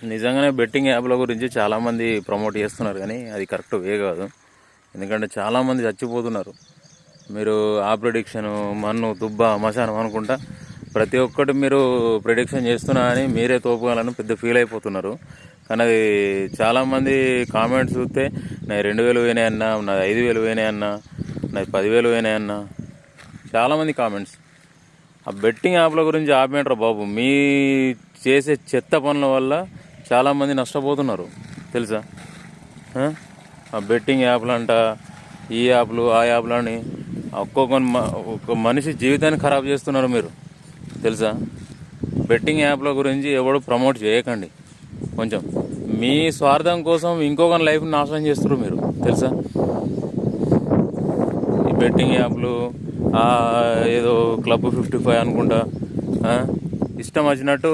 నిజంగానే బెట్టింగ్ యాప్ల గురించి చాలామంది ప్రమోట్ చేస్తున్నారు, కానీ అది కరెక్ట్ వే కాదు. ఎందుకంటే చాలామంది చచ్చిపోతున్నారు. మీరు ఆ ప్రిడిక్షను మన్ను తుబ్బ మశానం అనుకుంటా ప్రతి ఒక్కటి మీరు ప్రిడిక్షన్ చేస్తున్నా అని మీరే తోపుగాలని పెద్ద ఫీల్ అయిపోతున్నారు. కానీ అది చాలామంది కామెంట్స్ చూస్తే నాది 2000 పోయినాయి అన్నా, నాది 5000 పోయినాయి అన్నా, నాది 10,000 పోయినాయి అన్నా, చాలామంది కామెంట్స్. ఆ బెట్టింగ్ యాప్ల గురించి ఆపేంట్రా బాబు. మీ చేసే చెత్త పనుల వల్ల చాలామంది నష్టపోతున్నారు తెలుసా. ఆ బెట్టింగ్ యాప్లు అంట, ఈ యాప్లు ఆ యాప్లు అని ఒక్క మనిషి జీవితాన్ని ఖరాబ్ చేస్తున్నారు మీరు తెలుసా. బెట్టింగ్ యాప్ల గురించి ఎవడు ప్రమోట్ చేయకండి. కొంచెం మీ స్వార్థం కోసం ఇంకొక లైఫ్ని నాశనం చేస్తున్నారు మీరు తెలుసా. ఈ బెట్టింగ్ యాప్లు ఏదో క్లబ్ 55 అనుకుంటా ఇష్టం వచ్చినట్టు